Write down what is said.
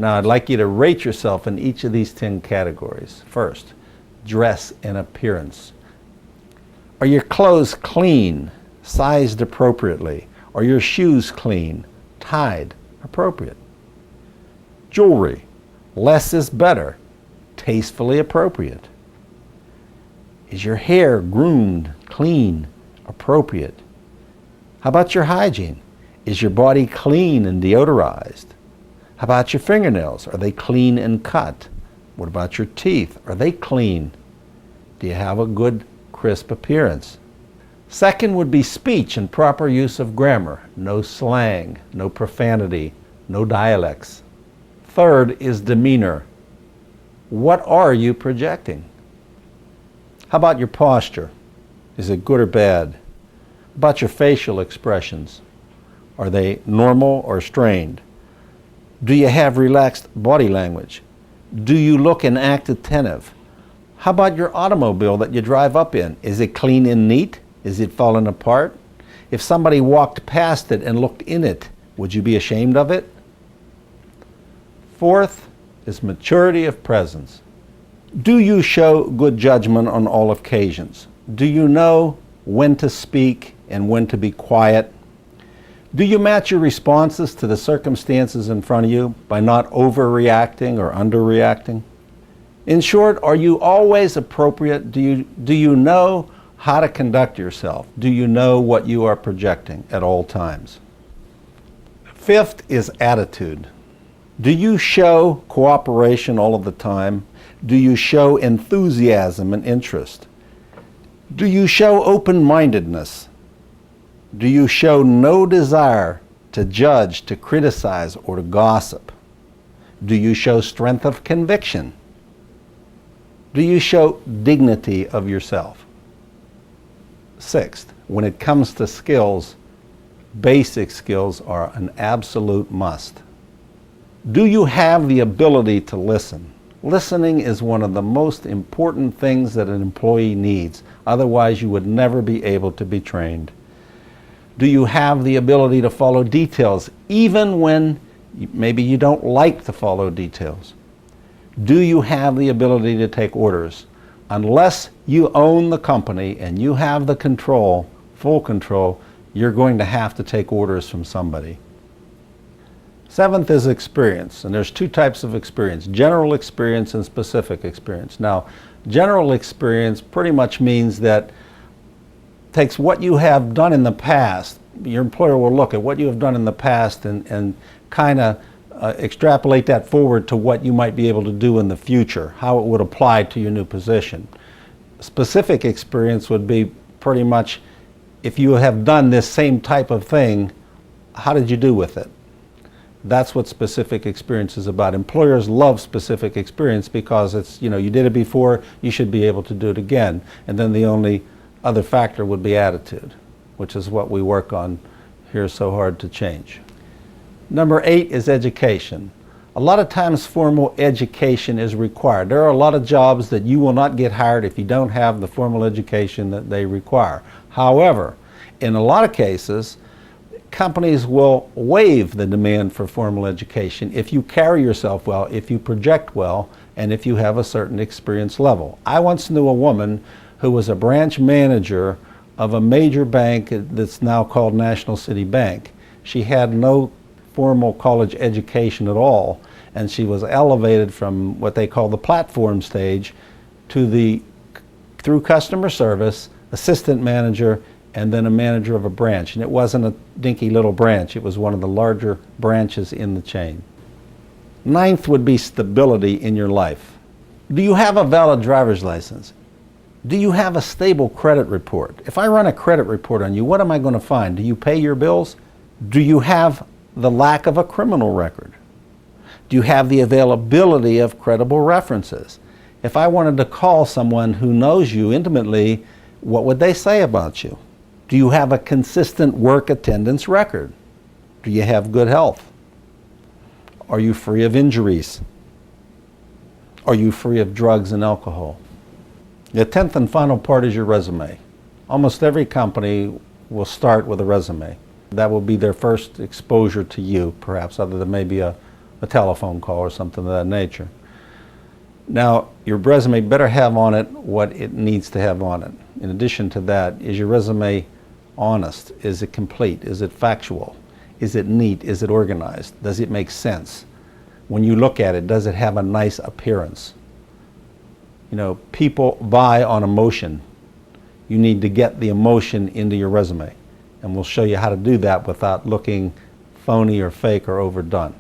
Now I'd like you to rate yourself in each of these 10 categories. First, dress and appearance. Are your clothes clean, sized appropriately? Are your shoes clean, tied, appropriate? Jewelry, less is better, tastefully appropriate. Is your hair groomed, clean, appropriate? How about your hygiene? Is your body clean and deodorized? How about your fingernails? Are they clean and cut? What about your teeth? Are they clean? Do you have a good, crisp appearance? Second would be speech and proper use of grammar. No slang, no profanity, no dialects. Third is demeanor. What are you projecting? How about your posture? Is it good or bad? How about your facial expressions? Are they normal or strained? Do you have relaxed body language? Do you look and act attentive? How about your automobile that you drive up in? Is it clean and neat? Is it falling apart? If somebody walked past it and looked in it, would you be ashamed of it? Fourth is maturity of presence. Do you show good judgment on all occasions? Do you know when to speak and when to be quiet? Do you match your responses to the circumstances in front of you by not overreacting or underreacting? In short, are you always appropriate? Do you know how to conduct yourself? Do you know what you are projecting at all times? Fifth is attitude. Do you show cooperation all of the time? Do you show enthusiasm and interest? Do you show open-mindedness? Do you show no desire to judge, to criticize, or to gossip? Do you show strength of conviction? Do you show dignity of yourself? Sixth, when it comes to skills, basic skills are an absolute must. Do you have the ability to listen? Listening is one of the most important things that an employee needs. Otherwise, you would never be able to be trained. Do you have the ability to follow details, even when maybe you don't like to follow details? Do you have the ability to take orders? Unless you own the company and you have the control, full control, you're going to have to take orders from somebody. Seventh is experience, and there's two types of experience, general experience and specific experience. Now, general experience pretty much means that takes what you have done in the past. Your employer will look at what you have done in the past and kind of extrapolate that forward to what you might be able to do in the future, how it would apply to your new position. Specific experience would be pretty much, if you have done this same type of thing, how did you do with it? That's what specific experience is about. Employers love specific experience because it's, you did it before, you should be able to do it again. And then the only other factor would be attitude, which is what we work on here so hard to change. Number 8 is education. A lot of times formal education is required. There are a lot of jobs that you will not get hired if you don't have the formal education that they require. However, in a lot of cases, companies will waive the demand for formal education if you carry yourself well, if you project well, and if you have a certain experience level. I once knew a woman who was a branch manager of a major bank that's now called National City Bank. She had no formal college education at all, and she was elevated from what they call the platform stage to through customer service, assistant manager, and then a manager of a branch. And it wasn't a dinky little branch, it was one of the larger branches in the chain. Ninth would be stability in your life. Do you have a valid driver's license? Do you have a stable credit report? If I run a credit report on you, what am I going to find? Do you pay your bills? Do you have the lack of a criminal record? Do you have the availability of credible references? If I wanted to call someone who knows you intimately, what would they say about you? Do you have a consistent work attendance record? Do you have good health? Are you free of injuries? Are you free of drugs and alcohol? The 10th and final part is your resume. Almost every company will start with a resume. That will be their first exposure to you, perhaps, other than maybe a a telephone call or something of that nature. Now, your resume better have on it what it needs to have on it. In addition to that, is your resume honest? Is it complete? Is it factual? Is it neat? Is it organized? Does it make sense? When you look at it, does it have a nice appearance? You know, people buy on emotion. You need to get the emotion into your resume. And we'll show you how to do that without looking phony or fake or overdone.